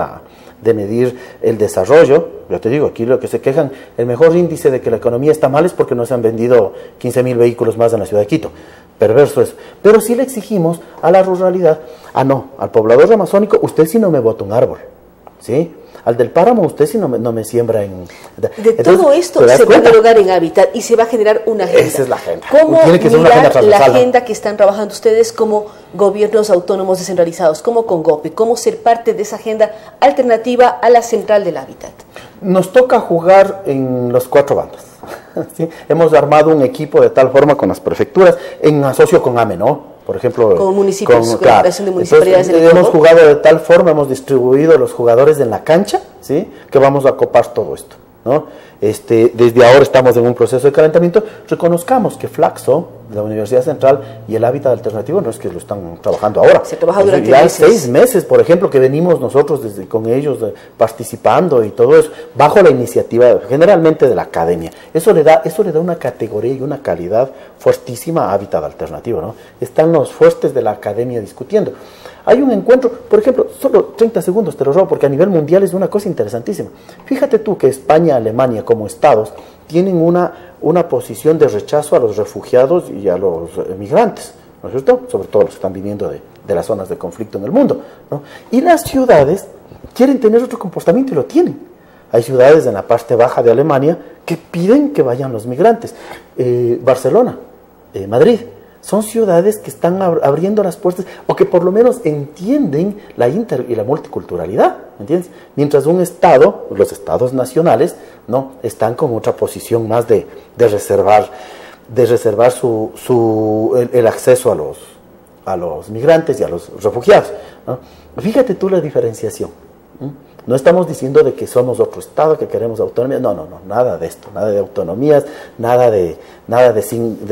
el desarrollo. Yo te digo, aquí lo que se quejan, el mejor índice de que la economía está mal es porque no se han vendido 15.000 vehículos más en la ciudad de Quito. Perverso eso. Pero sí le exigimos a la ruralidad, al poblador amazónico, usted sí no me bota un árbol. ¿sí? Al del páramo usted si no me siembra en... Entonces, todo esto se va a dialogar en Hábitat y se va a generar una agenda. Esa es la agenda. ¿Cómo tiene que ser una agenda mirar la agenda que están trabajando ustedes como gobiernos autónomos descentralizados, como Congope? ¿Cómo ser parte de esa agenda alternativa a la central del Hábitat? Nos toca jugar en los 4 bandos. ¿Sí? Hemos armado un equipo de tal forma con las prefecturas, en asocio con AME, ¿no? Por ejemplo, con municipios, con la creación de municipalidades. Entonces, hemos jugado de tal forma, hemos distribuido los jugadores en la cancha, ¿sí? Que vamos a copar todo esto, ¿no? Desde ahora estamos en un proceso de calentamiento. Reconozcamos que Flaxo, la Universidad Central y el Hábitat Alternativo no es que lo están trabajando ahora. Se trabaja durante ya meses. 6 meses, por ejemplo, que venimos nosotros con ellos participando y todo eso, bajo la iniciativa generalmente de la academia. Eso le da una categoría y una calidad fuertísima a Hábitat Alternativo, ¿no? Están los fuertes de la academia discutiendo. Hay un encuentro, por ejemplo, solo 30 segundos te lo robo, porque a nivel mundial es una cosa interesantísima. Fíjate tú que España, Alemania, como estados, tienen una posición de rechazo a los refugiados y a los migrantes, ¿no es cierto? Sobre todo los que están viniendo de las zonas de conflicto en el mundo, ¿no? Y las ciudades quieren tener otro comportamiento y lo tienen. Hay ciudades en la parte baja de Alemania que piden que vayan los migrantes. Barcelona, Madrid, son ciudades que están abriendo las puertas o que por lo menos entienden la y la multiculturalidad, ¿entiendes? Mientras un estado, los estados nacionales, no están con otra posición más de reservar el acceso a los migrantes y a los refugiados, ¿no? Fíjate tú la diferenciación. No estamos diciendo de que somos otro estado, que queremos autonomía, no, nada de esto, nada de autonomías, nada de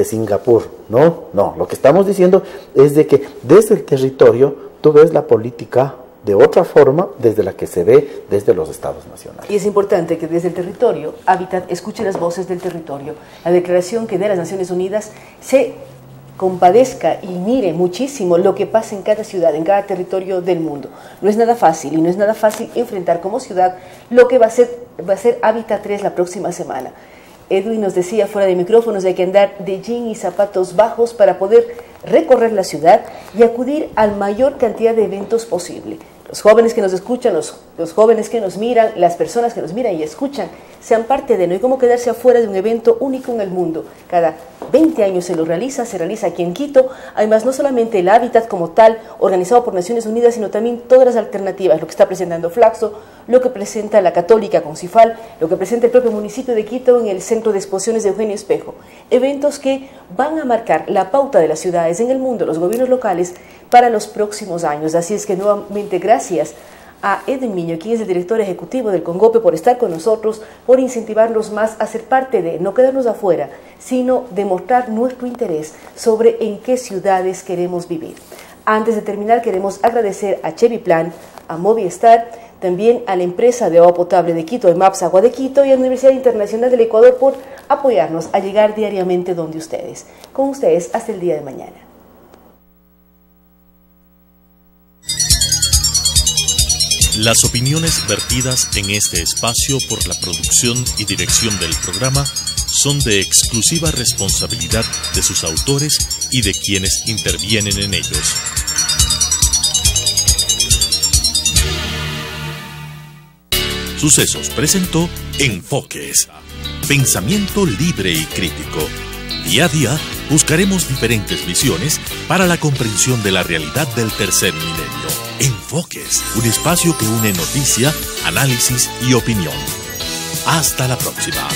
Singapur, no, lo que estamos diciendo es de que desde el territorio tú ves la política de otra forma desde la que se ve desde los estados nacionales. Y es importante que desde el territorio, Hábitat escuche las voces del territorio. La declaración que de las Naciones Unidas se compadezca y mire muchísimo lo que pasa en cada ciudad, en cada territorio del mundo. No es nada fácil y no es nada fácil enfrentar como ciudad lo que va a ser Hábitat 3 la próxima semana. Edwin nos decía fuera de micrófonos hay que andar de jean y zapatos bajos para poder recorrer la ciudad y acudir a la mayor cantidad de eventos posible. Los jóvenes que nos escuchan, los jóvenes que nos miran, las personas que nos miran y escuchan, sean parte de no hay como quedarse afuera de un evento único en el mundo. Cada 20 años se realiza aquí en Quito. Además, no solamente el Hábitat como tal, organizado por Naciones Unidas, sino también todas las alternativas, lo que está presentando Flaxo, lo que presenta la Católica con CIFAL, lo que presenta el propio municipio de Quito en el Centro de Exposiciones de Eugenio Espejo. Eventos que van a marcar la pauta de las ciudades en el mundo, los gobiernos locales, para los próximos años. Así es que nuevamente gracias a Edwin Miño, quien es el director ejecutivo del Congope, por estar con nosotros, por incentivarnos más a ser parte de, no quedarnos afuera, sino demostrar nuestro interés sobre en qué ciudades queremos vivir. Antes de terminar, queremos agradecer a Cheviplan, a Movistar, también a la empresa de agua potable de Quito, EMAPS Agua de Quito, y a la Universidad Internacional del Ecuador por apoyarnos a llegar diariamente donde ustedes. Con ustedes hasta el día de mañana. Las opiniones vertidas en este espacio por la producción y dirección del programa son de exclusiva responsabilidad de sus autores y de quienes intervienen en ellos. Sucesos presentó Enfoques. Pensamiento libre y crítico. Día a día buscaremos diferentes visiones para la comprensión de la realidad del tercer milenio. Enfoques, un espacio que une noticia, análisis y opinión. Hasta la próxima.